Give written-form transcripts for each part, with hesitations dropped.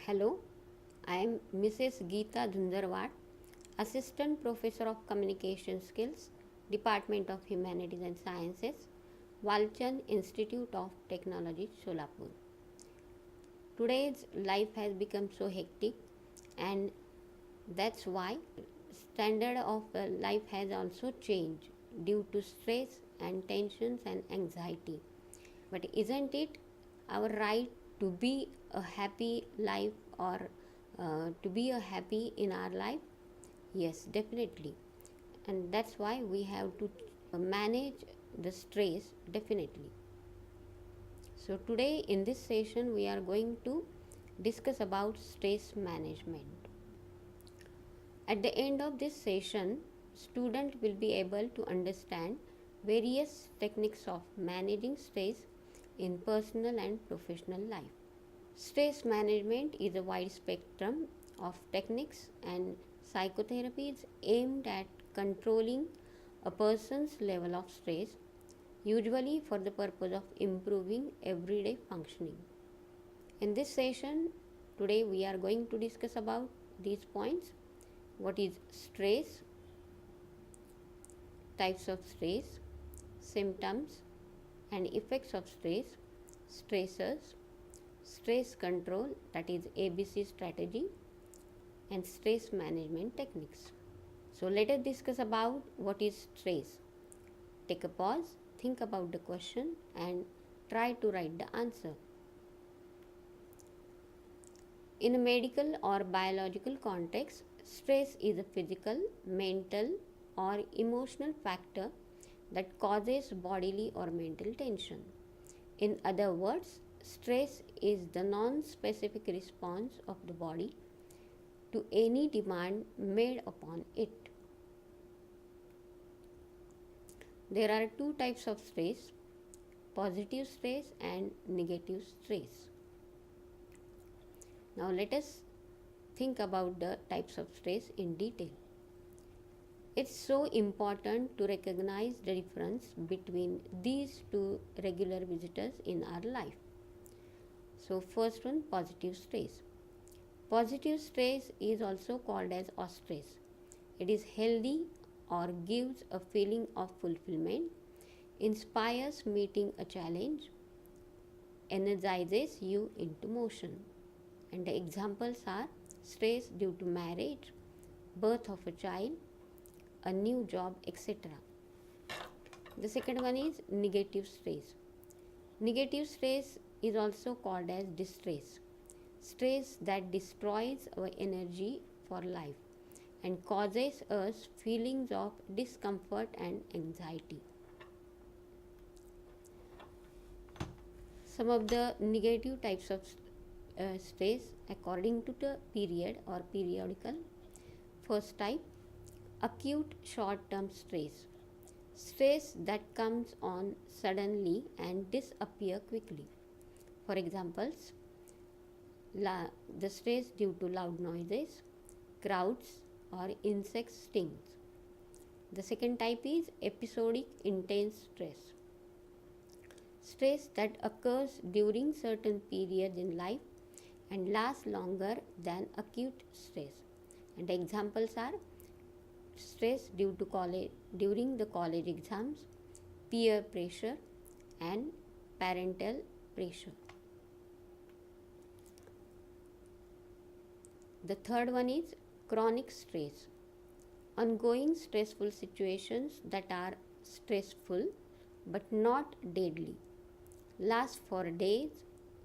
Hello, I am Mrs. Geeta Zunjarwad, Assistant Professor of Communication Skills, Department of Humanities and Sciences, Walchand Institute of Technology, Solapur. Today's life has become so hectic, and that's why standard of life has also changed due to stress and tensions and anxiety. But isn't it our right to be a happy life or to be a happy in our life? Yes, definitely. And that's why we have to manage the stress definitely. So today in this session we are going to discuss about stress management. At the end of this session, student will be able to understand various techniques of managing stress in personal and professional life. Stress management is a wide spectrum of techniques and psychotherapies aimed at controlling a person's level of stress, usually for the purpose of improving everyday functioning. In this session, today we are going to discuss about these points. What is stress, types of stress, symptoms and effects of stress, stressors, stress control, that is ABC strategy, and stress management techniques. So let us discuss about what is stress. Take a pause, think about the question and try to write the answer. In a medical or biological context, stress is a physical, mental or emotional factor that causes bodily or mental tension. In other words, stress is the non-specific response of the body to any demand made upon it. There are two types of stress, positive stress and negative stress. Now let us think about the types of stress in detail. It's so important to recognize the difference between these two regular visitors in our life. So first one, positive stress. Positive stress is also called as eustress. It is healthy or gives a feeling of fulfillment, inspires meeting a challenge, energizes you into motion. And the examples are stress due to marriage, birth of a child, a new job, etc. The second one is negative stress. Negative stress is also called as distress. Stress that destroys our energy for life and causes us feelings of discomfort and anxiety. Some of the negative types of stress according to the period or periodical. First type, acute short-term stress. Stress that comes on suddenly and disappear quickly. For examples, the stress due to loud noises, crowds or insect stings. The second type is episodic intense stress. Stress that occurs during certain periods in life and lasts longer than acute stress. And the examples are stress due to during the college exams, peer pressure and parental pressure. The third one is chronic stress. Ongoing stressful situations that are stressful but not deadly, last for days,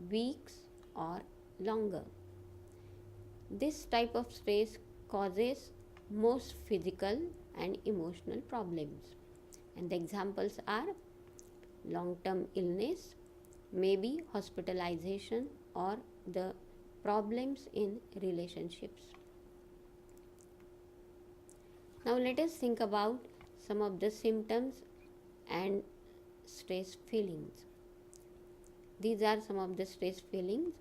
weeks or longer. This type of stress causes most physical and emotional problems. And the examples are long-term illness, maybe hospitalization or the problems in relationships. Now let us think about some of the symptoms and stress feelings. These are some of the stress feelings.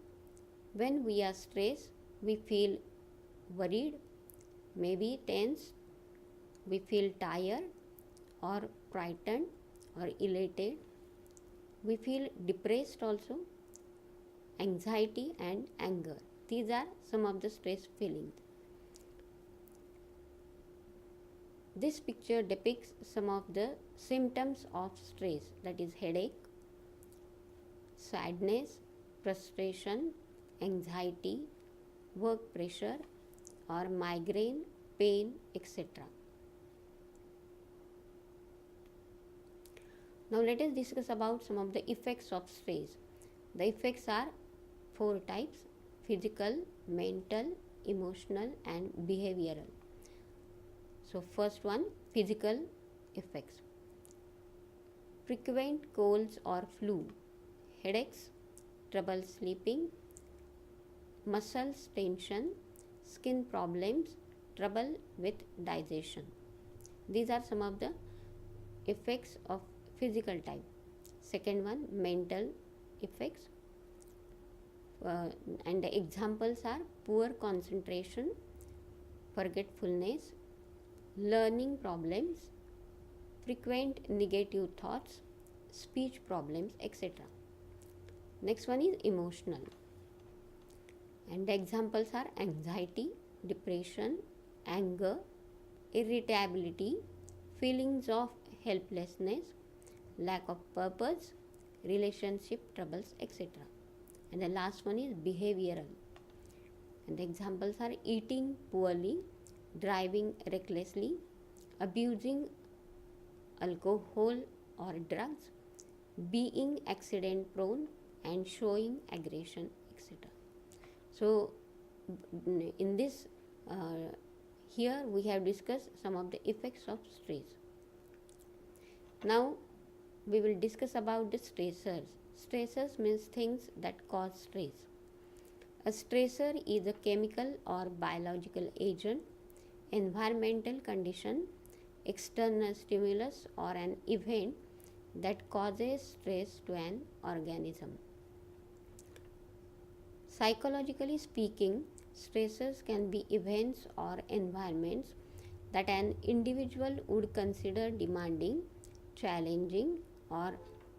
When we are stressed, we feel worried, maybe tense, we feel tired or frightened or elated. We feel depressed also, anxiety and anger. These are some of the stress feelings. This picture depicts some of the symptoms of stress, that is headache, sadness, frustration, anxiety, work pressure or migraine, pain, etc. Now let us discuss about some of the effects of stress. The effects are 4 types: physical, mental, emotional and behavioral. So first one, physical effects. Frequent colds or flu, headaches, trouble sleeping, muscles tension, skin problems, trouble with digestion. These are some of the effects of physical type. Second one, mental effects. And the examples are poor concentration, forgetfulness, learning problems, frequent negative thoughts, speech problems, etc. Next one is emotional. And the examples are anxiety, depression, anger, irritability, feelings of helplessness, lack of purpose, relationship troubles, etc. And the last one is behavioral. And the examples are eating poorly, driving recklessly, abusing alcohol or drugs, being accident prone and showing aggression, etc. So in this here we have discussed some of the effects of stress. Now we will discuss about the stressors. Stressors means things that cause stress. A stressor is a chemical or biological agent, environmental condition, external stimulus or an event that causes stress to an organism. Psychologically speaking, stressors can be events or environments that an individual would consider demanding, challenging or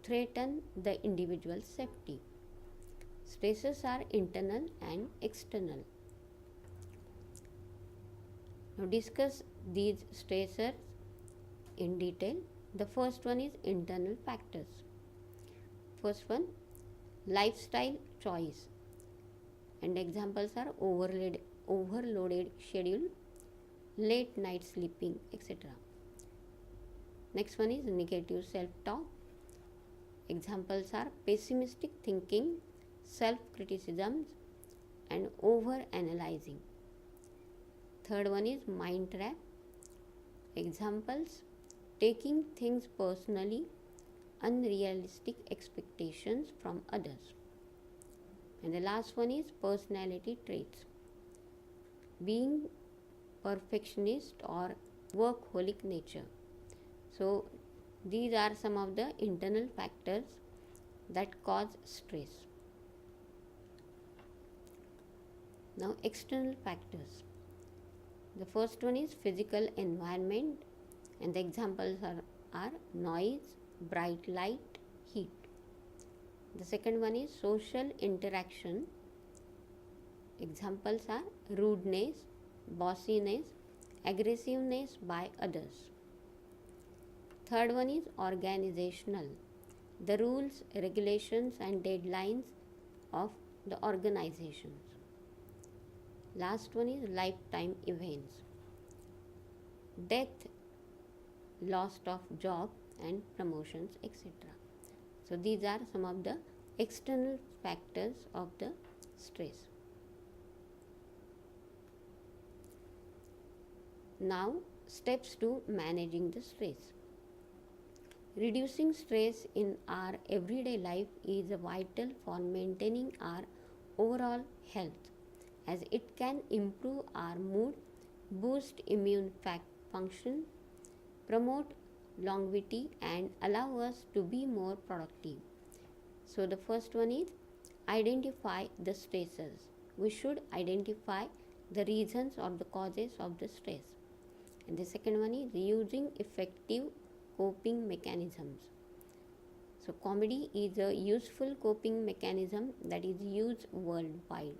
threaten the individual's safety. Stressors are internal and external. Now discuss these stressors in detail. The first one is internal factors. First one, lifestyle choice. And examples are overloaded schedule, late night sleeping, etc. Next one is negative self-talk. Examples are pessimistic thinking, self-criticism and over-analyzing. Third one is mind trap. Examples, taking things personally, unrealistic expectations from others. And the last one is personality traits, being perfectionist or workaholic nature. So these are some of the internal factors that cause stress. Now external factors. The first one is physical environment and the examples are noise, bright light, heat. The second one is social interaction. Examples are rudeness, bossiness, aggressiveness by others. Third one is organizational. The rules, regulations and deadlines of the organizations. Last one is lifetime events. Death, loss of job and promotions, etc. So these are some of the external factors of the stress. Now steps to managing the stress. Reducing stress in our everyday life is vital for maintaining our overall health, as it can improve our mood, boost immune function, promote longevity and allow us to be more productive. So the first one is identify the stressors. We should identify the reasons or the causes of the stress. And the second one is using effective coping mechanisms. So comedy is a useful coping mechanism that is used worldwide.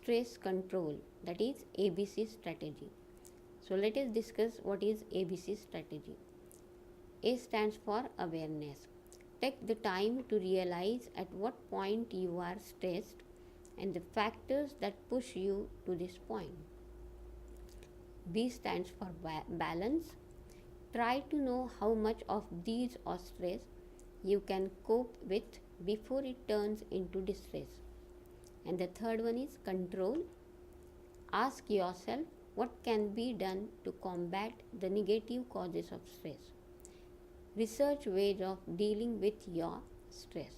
stress control, that is ABC strategy. So let us discuss what is ABC strategy. A stands for awareness. Take the time to realize at what point you are stressed and the factors that push you to this point. B stands for balance. Try to know how much of these or stress you can cope with before it turns into distress. And the third one is control. Ask yourself what can be done to combat the negative causes of stress. Research ways of dealing with your stress.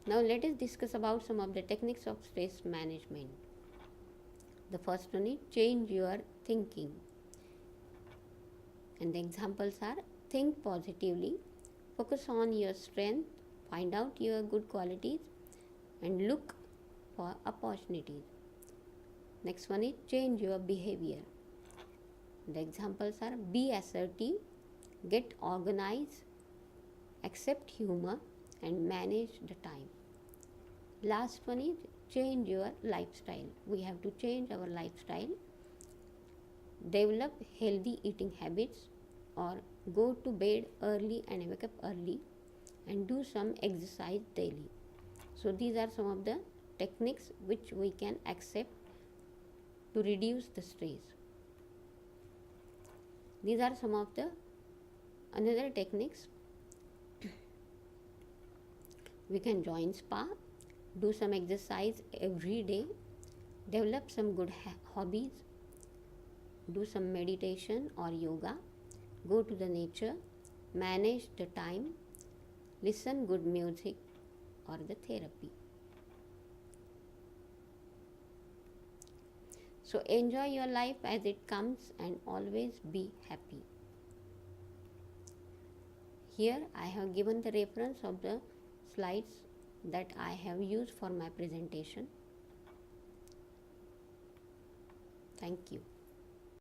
Now let us discuss about some of the techniques of stress management. The first one is change your thinking. And the examples are: think positively, focus on your strength, find out your good qualities, and look for opportunities. Next one is change your behavior. The examples are: be assertive, get organized, accept humor, and manage the time. Last one is change your lifestyle. We have to change our lifestyle, develop healthy eating habits, or go to bed early and wake up early, and do some exercise daily. So these are some of the techniques which we can accept to reduce the stress. These are some of the another techniques. We can join spa, do some exercise every day, develop some good hobbies, do some meditation or yoga, go to the nature, manage the time, listen good music or the therapy. So enjoy your life as it comes and always be happy. Here I have given the reference of the slides that I have used for my presentation. Thank you.